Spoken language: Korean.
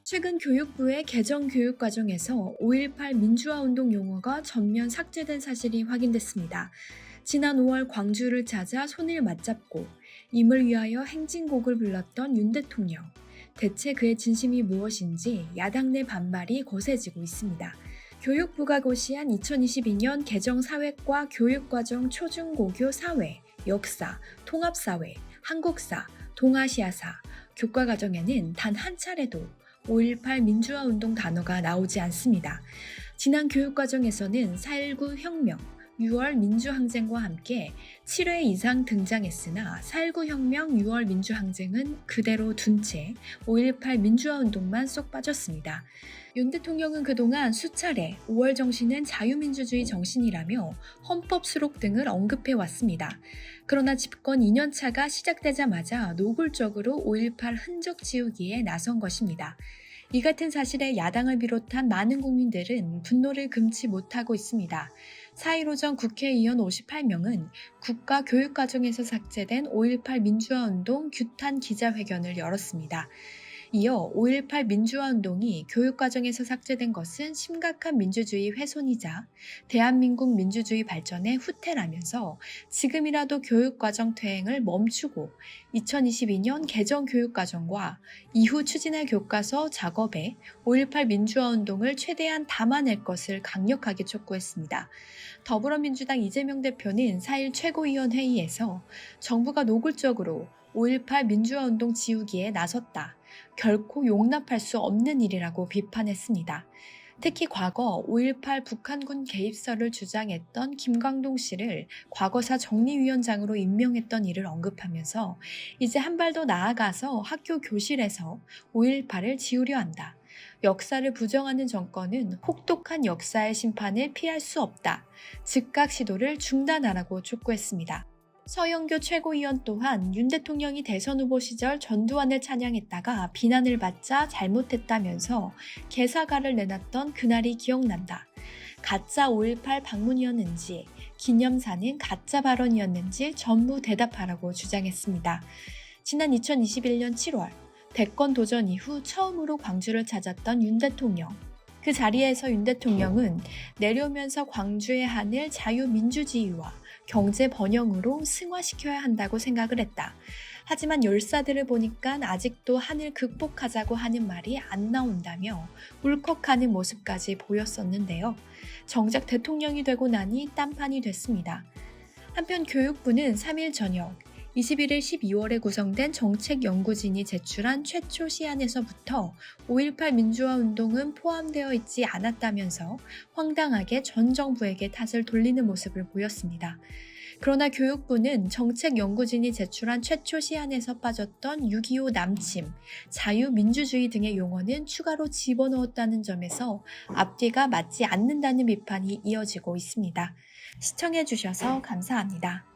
최근 교육부의 개정 교육과정에서 5.18 민주화운동 용어가 전면 삭제된 사실이 확인됐습니다. 지난 5월 광주를 찾아 손을 맞잡고 임을 위하여 행진곡을 불렀던 윤 대통령. 대체 그의 진심이 무엇인지 야당 내 반발이 거세지고 있습니다. 교육부가 고시한 2022년 개정사회과 교육과정 초중고교 사회, 역사, 통합사회, 한국사, 동아시아사, 교과과정에는 단 한 차례도 5.18 민주화운동 단어가 나오지 않습니다. 지난 교육과정에서는 4.19 혁명, 6월 민주항쟁과 함께 7회 이상 등장했으나 4.19 혁명, 6월 민주항쟁은 그대로 둔 채 5.18 민주화운동만 쏙 빠졌습니다. 윤 대통령은 그동안 수차례 5월 정신은 자유민주주의 정신이라며 헌법 수록 등을 언급해왔습니다. 그러나 집권 2년차가 시작되자마자 노골적으로 5.18 흔적 지우기에 나선 것입니다. 이 같은 사실에 야당을 비롯한 많은 국민들은 분노를 금치 못하고 있습니다. 4.15 오전 국회의원 58명은 국가교육과정에서 삭제된 5.18 민주화운동 규탄 기자회견을 열었습니다. 이어 5.18 민주화운동이 교육과정에서 삭제된 것은 심각한 민주주의 훼손이자 대한민국 민주주의 발전의 후퇴라면서 지금이라도 교육과정 퇴행을 멈추고 2022년 개정 교육과정과 이후 추진할 교과서 작업에 5.18 민주화운동을 최대한 담아낼 것을 강력하게 촉구했습니다. 더불어민주당 이재명 대표는 4일 최고위원회의에서 정부가 노골적으로 5.18 민주화운동 지우기에 나섰다. 결코 용납할 수 없는 일이라고 비판했습니다. 특히 과거 5.18 북한군 개입설을 주장했던 김광동 씨를 과거사 정리위원장으로 임명했던 일을 언급하면서 이제 한 발 더 나아가서 학교 교실에서 5.18을 지우려 한다. 역사를 부정하는 정권은 혹독한 역사의 심판을 피할 수 없다. 즉각 시도를 중단하라고 촉구했습니다. 서영교 최고위원 또한 윤 대통령이 대선 후보 시절 전두환을 찬양했다가 비난을 받자 잘못했다면서 개사가를 내놨던 그날이 기억난다. 가짜 5.18 방문이었는지 기념사는 가짜 발언이었는지 전부 대답하라고 주장했습니다. 지난 2021년 7월 대권 도전 이후 처음으로 광주를 찾았던 윤 대통령. 그 자리에서 윤 대통령은 내려오면서 광주의 하늘 자유민주주의와 경제 번영으로 승화시켜야 한다고 생각을 했다. 하지만 열사들을 보니까 아직도 하늘 극복하자고 하는 말이 안 나온다며 울컥하는 모습까지 보였었는데요. 정작 대통령이 되고 나니 딴판이 됐습니다. 한편 교육부는 3일 저녁 21일 12월에 구성된 정책연구진이 제출한 최초 시안에서부터 5.18 민주화운동은 포함되어 있지 않았다면서 황당하게 전 정부에게 탓을 돌리는 모습을 보였습니다. 그러나 교육부는 정책연구진이 제출한 최초 시안에서 빠졌던 6.25 남침, 자유민주주의 등의 용어는 추가로 집어넣었다는 점에서 앞뒤가 맞지 않는다는 비판이 이어지고 있습니다. 시청해주셔서 감사합니다.